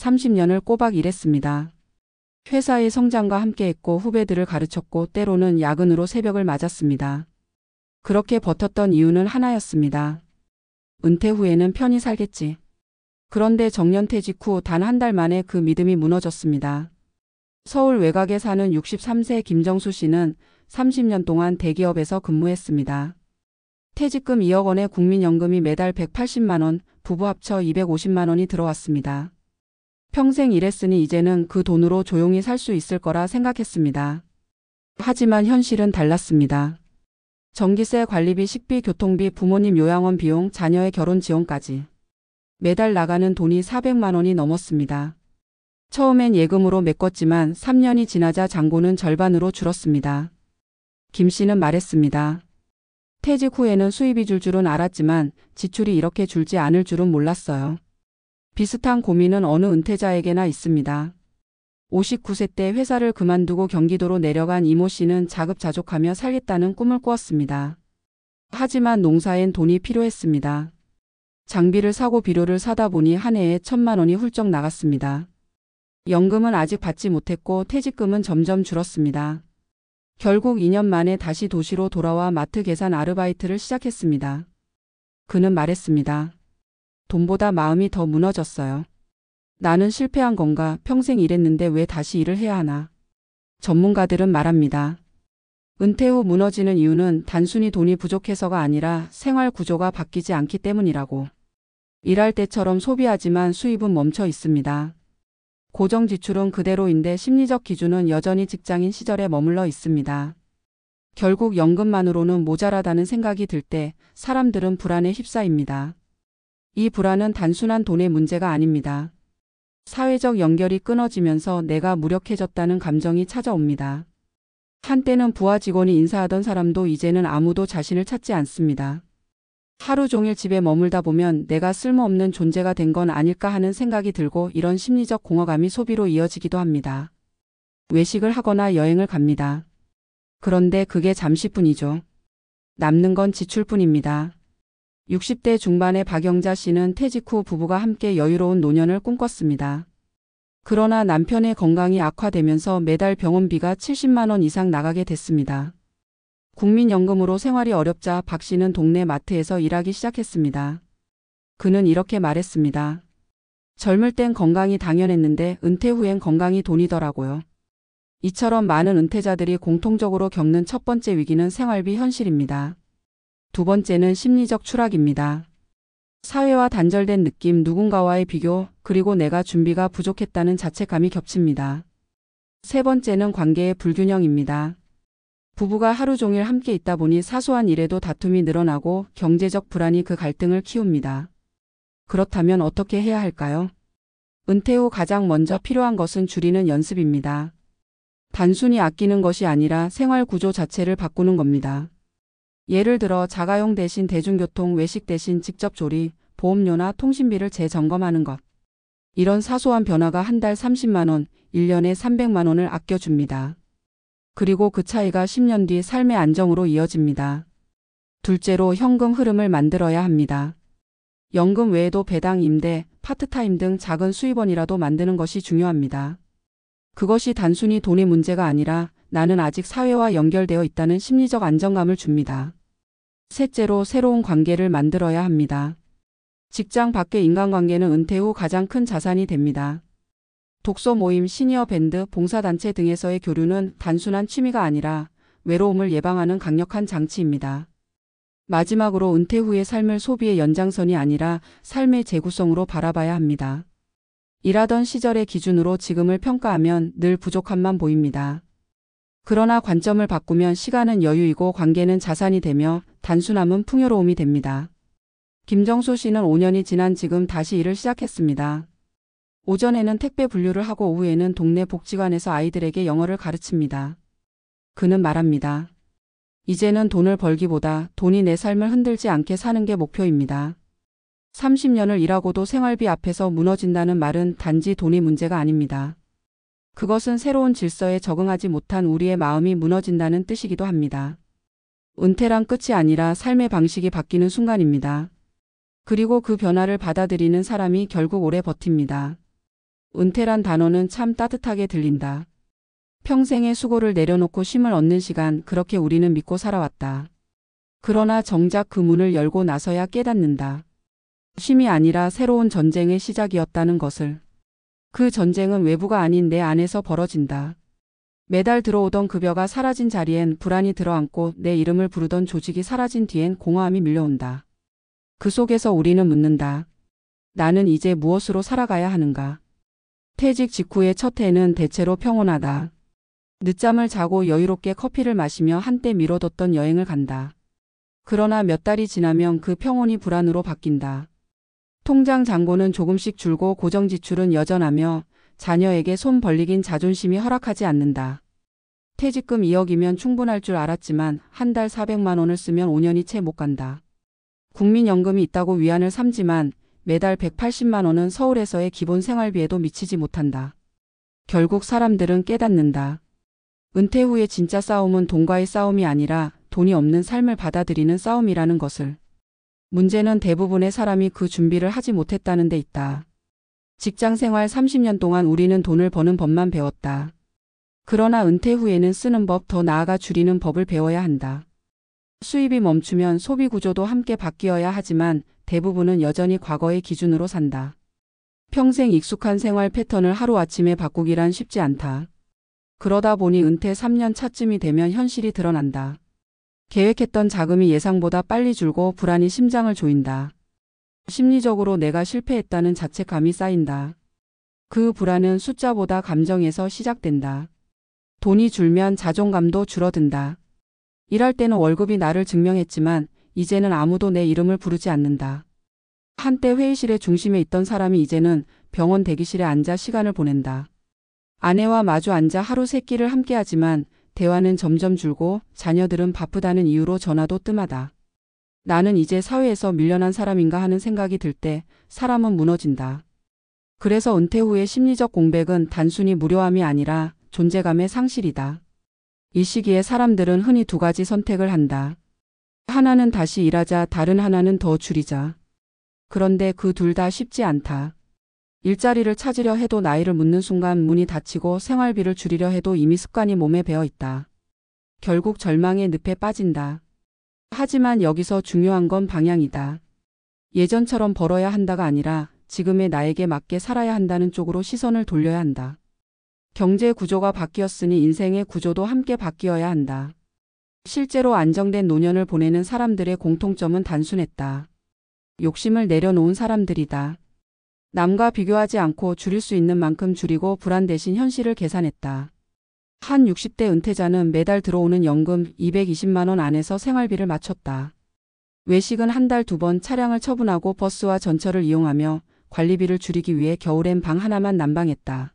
30년을 꼬박 일했습니다. 회사의 성장과 함께했고 후배들을 가르쳤고 때로는 야근으로 새벽을 맞았습니다. 그렇게 버텼던 이유는 하나였습니다. 은퇴 후에는 편히 살겠지. 그런데 정년퇴직 후 단 한 달 만에 그 믿음이 무너졌습니다. 서울 외곽에 사는 63세 김정수 씨는 30년 동안 대기업에서 근무했습니다. 퇴직금 2억 원에 국민연금이 매달 180만 원, 부부 합쳐 250만 원이 들어왔습니다. 평생 일했으니 이제는 그 돈으로 조용히 살 수 있을 거라 생각했습니다. 하지만 현실은 달랐습니다. 전기세, 관리비, 식비, 교통비, 부모님 요양원 비용, 자녀의 결혼 지원까지. 매달 나가는 돈이 400만 원이 넘었습니다. 처음엔 예금으로 메꿨지만 3년이 지나자 잔고는 절반으로 줄었습니다. 김 씨는 말했습니다. 퇴직 후에는 수입이 줄 줄은 알았지만 지출이 이렇게 줄지 않을 줄은 몰랐어요. 비슷한 고민은 어느 은퇴자에게나 있습니다. 59세 때 회사를 그만두고 경기도로 내려간 이모 씨는 자급자족하며 살겠다는 꿈을 꾸었습니다. 하지만 농사엔 돈이 필요했습니다. 장비를 사고 비료를 사다 보니 한 해에 1,000만 원이 훌쩍 나갔습니다. 연금은 아직 받지 못했고 퇴직금은 점점 줄었습니다. 결국 2년 만에 다시 도시로 돌아와 마트 계산 아르바이트를 시작했습니다. 그는 말했습니다. 돈보다 마음이 더 무너졌어요. 나는 실패한 건가? 평생 일했는데 왜 다시 일을 해야 하나? 전문가들은 말합니다. 은퇴 후 무너지는 이유는 단순히 돈이 부족해서가 아니라 생활 구조가 바뀌지 않기 때문이라고. 일할 때처럼 소비하지만 수입은 멈춰 있습니다. 고정 지출은 그대로인데 심리적 기준은 여전히 직장인 시절에 머물러 있습니다. 결국 연금만으로는 모자라다는 생각이 들 때 사람들은 불안에 휩싸입니다. 이 불안은 단순한 돈의 문제가 아닙니다. 사회적 연결이 끊어지면서 내가 무력해졌다는 감정이 찾아옵니다. 한때는 부하 직원이 인사하던 사람도 이제는 아무도 자신을 찾지 않습니다. 하루 종일 집에 머물다 보면 내가 쓸모없는 존재가 된 건 아닐까 하는 생각이 들고 이런 심리적 공허감이 소비로 이어지기도 합니다. 외식을 하거나 여행을 갑니다. 그런데 그게 잠시뿐이죠. 남는 건 지출뿐입니다. 60대 중반의 박영자 씨는 퇴직 후 부부가 함께 여유로운 노년을 꿈꿨습니다. 그러나 남편의 건강이 악화되면서 매달 병원비가 70만 원 이상 나가게 됐습니다. 국민연금으로 생활이 어렵자 박 씨는 동네 마트에서 일하기 시작했습니다. 그는 이렇게 말했습니다. 젊을 땐 건강이 당연했는데 은퇴 후엔 건강이 돈이더라고요. 이처럼 많은 은퇴자들이 공통적으로 겪는 첫 번째 위기는 생활비 현실입니다. 두 번째는 심리적 추락입니다. 사회와 단절된 느낌, 누군가와의 비교, 그리고 내가 준비가 부족했다는 자책감이 겹칩니다. 세 번째는 관계의 불균형입니다. 부부가 하루 종일 함께 있다 보니 사소한 일에도 다툼이 늘어나고 경제적 불안이 그 갈등을 키웁니다. 그렇다면 어떻게 해야 할까요? 은퇴 후 가장 먼저 필요한 것은 줄이는 연습입니다. 단순히 아끼는 것이 아니라 생활 구조 자체를 바꾸는 겁니다. 예를 들어 자가용 대신 대중교통, 외식 대신 직접 조리, 보험료나 통신비를 재점검하는 것. 이런 사소한 변화가 한 달 30만 원, 1년에 300만 원을 아껴줍니다. 그리고 그 차이가 10년 뒤 삶의 안정으로 이어집니다. 둘째로 현금 흐름을 만들어야 합니다. 연금 외에도 배당, 임대, 파트타임 등 작은 수입원이라도 만드는 것이 중요합니다. 그것이 단순히 돈의 문제가 아니라 나는 아직 사회와 연결되어 있다는 심리적 안정감을 줍니다. 셋째로 새로운 관계를 만들어야 합니다. 직장 밖의 인간관계는 은퇴 후 가장 큰 자산이 됩니다. 독서 모임, 시니어 밴드, 봉사단체 등에서의 교류는 단순한 취미가 아니라 외로움을 예방하는 강력한 장치입니다. 마지막으로 은퇴 후의 삶을 소비의 연장선이 아니라 삶의 재구성으로 바라봐야 합니다. 일하던 시절의 기준으로 지금을 평가하면 늘 부족함만 보입니다. 그러나 관점을 바꾸면 시간은 여유이고 관계는 자산이 되며 단순함은 풍요로움이 됩니다. 김정수 씨는 5년이 지난 지금 다시 일을 시작했습니다. 오전에는 택배 분류를 하고 오후에는 동네 복지관에서 아이들에게 영어를 가르칩니다. 그는 말합니다. 이제는 돈을 벌기보다 돈이 내 삶을 흔들지 않게 사는 게 목표입니다. 30년을 일하고도 생활비 앞에서 무너진다는 말은 단지 돈이 문제가 아닙니다. 그것은 새로운 질서에 적응하지 못한 우리의 마음이 무너진다는 뜻이기도 합니다. 은퇴란 끝이 아니라 삶의 방식이 바뀌는 순간입니다. 그리고 그 변화를 받아들이는 사람이 결국 오래 버팁니다. 은퇴란 단어는 참 따뜻하게 들린다. 평생의 수고를 내려놓고 쉼을 얻는 시간, 그렇게 우리는 믿고 살아왔다. 그러나 정작 그 문을 열고 나서야 깨닫는다. 쉼이 아니라 새로운 전쟁의 시작이었다는 것을. 그 전쟁은 외부가 아닌 내 안에서 벌어진다. 매달 들어오던 급여가 사라진 자리엔 불안이 들어앉고 내 이름을 부르던 조직이 사라진 뒤엔 공허함이 밀려온다. 그 속에서 우리는 묻는다. 나는 이제 무엇으로 살아가야 하는가? 퇴직 직후의 첫 해는 대체로 평온하다. 늦잠을 자고 여유롭게 커피를 마시며 한때 미뤄뒀던 여행을 간다. 그러나 몇 달이 지나면 그 평온이 불안으로 바뀐다. 통장 잔고는 조금씩 줄고 고정 지출은 여전하며 자녀에게 손 벌리긴 자존심이 허락하지 않는다. 퇴직금 2억이면 충분할 줄 알았지만 한 달 400만 원을 쓰면 5년이 채 못 간다. 국민연금이 있다고 위안을 삼지만 매달 180만 원은 서울에서의 기본 생활비에도 미치지 못한다. 결국 사람들은 깨닫는다. 은퇴 후의 진짜 싸움은 돈과의 싸움이 아니라 돈이 없는 삶을 받아들이는 싸움이라는 것을. 문제는 대부분의 사람이 그 준비를 하지 못했다는 데 있다. 직장 생활 30년 동안 우리는 돈을 버는 법만 배웠다. 그러나 은퇴 후에는 쓰는 법, 더 나아가 줄이는 법을 배워야 한다. 수입이 멈추면 소비 구조도 함께 바뀌어야 하지만 대부분은 여전히 과거의 기준으로 산다. 평생 익숙한 생활 패턴을 하루아침에 바꾸기란 쉽지 않다. 그러다 보니 은퇴 3년 차쯤이 되면 현실이 드러난다. 계획했던 자금이 예상보다 빨리 줄고 불안이 심장을 조인다. 심리적으로 내가 실패했다는 자책감이 쌓인다. 그 불안은 숫자보다 감정에서 시작된다. 돈이 줄면 자존감도 줄어든다. 일할 때는 월급이 나를 증명했지만 이제는 아무도 내 이름을 부르지 않는다. 한때 회의실의 중심에 있던 사람이 이제는 병원 대기실에 앉아 시간을 보낸다. 아내와 마주 앉아 하루 세 끼를 함께하지만 대화는 점점 줄고 자녀들은 바쁘다는 이유로 전화도 뜸하다. 나는 이제 사회에서 밀려난 사람인가 하는 생각이 들 때 사람은 무너진다. 그래서 은퇴 후의 심리적 공백은 단순히 무료함이 아니라 존재감의 상실이다. 이 시기에 사람들은 흔히 두 가지 선택을 한다. 하나는 다시 일하자, 다른 하나는 더 줄이자. 그런데 그 둘 다 쉽지 않다. 일자리를 찾으려 해도 나이를 묻는 순간 문이 닫히고 생활비를 줄이려 해도 이미 습관이 몸에 배어 있다. 결국 절망의 늪에 빠진다. 하지만 여기서 중요한 건 방향이다. 예전처럼 벌어야 한다가 아니라 지금의 나에게 맞게 살아야 한다는 쪽으로 시선을 돌려야 한다. 경제 구조가 바뀌었으니 인생의 구조도 함께 바뀌어야 한다. 실제로 안정된 노년을 보내는 사람들의 공통점은 단순했다. 욕심을 내려놓은 사람들이다. 남과 비교하지 않고 줄일 수 있는 만큼 줄이고 불안 대신 현실을 계산했다. 한 60대 은퇴자는 매달 들어오는 연금 220만 원 안에서 생활비를 맞췄다. 외식은 한 달 2번, 차량을 처분하고 버스와 전철을 이용하며 관리비를 줄이기 위해 겨울엔 방 하나만 난방했다.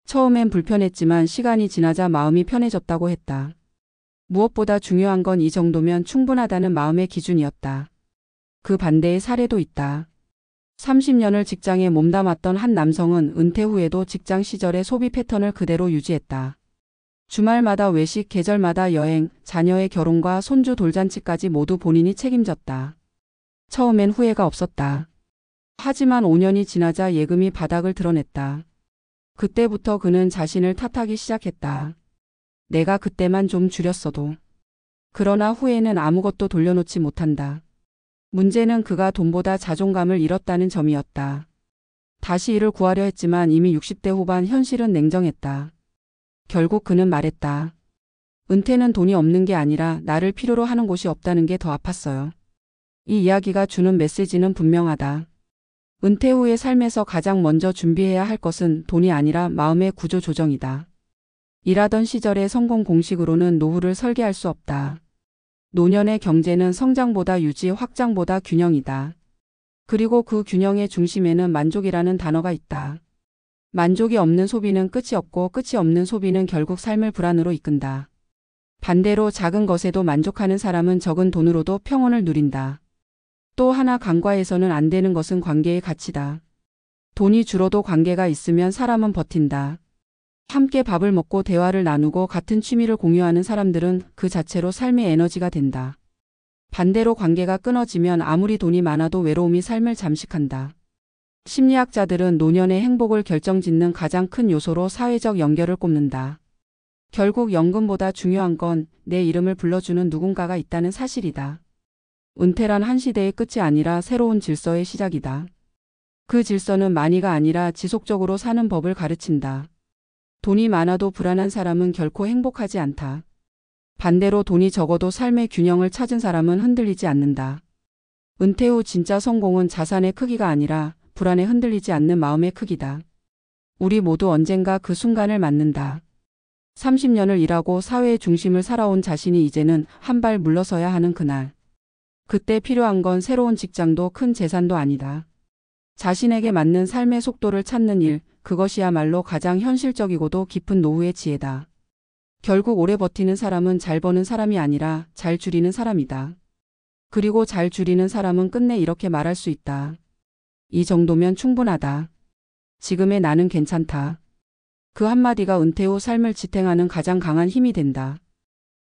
처음엔 불편했지만 시간이 지나자 마음이 편해졌다고 했다. 무엇보다 중요한 건 이 정도면 충분하다는 마음의 기준이었다. 그 반대의 사례도 있다. 30년을 직장에 몸담았던 한 남성은 은퇴 후에도 직장 시절의 소비 패턴을 그대로 유지했다. 주말마다 외식, 계절마다 여행, 자녀의 결혼과 손주 돌잔치까지 모두 본인이 책임졌다. 처음엔 후회가 없었다. 하지만 5년이 지나자 예금이 바닥을 드러냈다. 그때부터 그는 자신을 탓하기 시작했다. 내가 그때만 좀 줄였어도. 그러나 후에는 아무것도 돌려놓지 못한다. 문제는 그가 돈보다 자존감을 잃었다는 점이었다. 다시 일을 구하려 했지만 이미 60대 후반, 현실은 냉정했다. 결국 그는 말했다. 은퇴는 돈이 없는 게 아니라 나를 필요로 하는 곳이 없다는 게 더 아팠어요. 이 이야기가 주는 메시지는 분명하다. 은퇴 후의 삶에서 가장 먼저 준비해야 할 것은 돈이 아니라 마음의 구조 조정이다. 일하던 시절의 성공 공식으로는 노후를 설계할 수 없다. 노년의 경제는 성장보다 유지, 확장보다 균형이다. 그리고 그 균형의 중심에는 만족이라는 단어가 있다. 만족이 없는 소비는 끝이 없고 끝이 없는 소비는 결국 삶을 불안으로 이끈다. 반대로 작은 것에도 만족하는 사람은 적은 돈으로도 평온을 누린다. 또 하나 간과해서는 안 되는 것은 관계의 가치다. 돈이 줄어도 관계가 있으면 사람은 버틴다. 함께 밥을 먹고 대화를 나누고 같은 취미를 공유하는 사람들은 그 자체로 삶의 에너지가 된다. 반대로 관계가 끊어지면 아무리 돈이 많아도 외로움이 삶을 잠식한다. 심리학자들은 노년의 행복을 결정짓는 가장 큰 요소로 사회적 연결을 꼽는다. 결국 연금보다 중요한 건 내 이름을 불러주는 누군가가 있다는 사실이다. 은퇴란 한 시대의 끝이 아니라 새로운 질서의 시작이다. 그 질서는 많이가 아니라 지속적으로 사는 법을 가르친다. 돈이 많아도 불안한 사람은 결코 행복하지 않다. 반대로 돈이 적어도 삶의 균형을 찾은 사람은 흔들리지 않는다. 은퇴 후 진짜 성공은 자산의 크기가 아니라 불안에 흔들리지 않는 마음의 크기다. 우리 모두 언젠가 그 순간을 맞는다. 30년을 일하고 사회의 중심을 살아온 자신이 이제는 한 발 물러서야 하는 그날. 그때 필요한 건 새로운 직장도 큰 재산도 아니다. 자신에게 맞는 삶의 속도를 찾는 일, 그것이야말로 가장 현실적이고도 깊은 노후의 지혜다. 결국 오래 버티는 사람은 잘 버는 사람이 아니라 잘 줄이는 사람이다. 그리고 잘 줄이는 사람은 끝내 이렇게 말할 수 있다. 이 정도면 충분하다. 지금의 나는 괜찮다. 그 한마디가 은퇴 후 삶을 지탱하는 가장 강한 힘이 된다.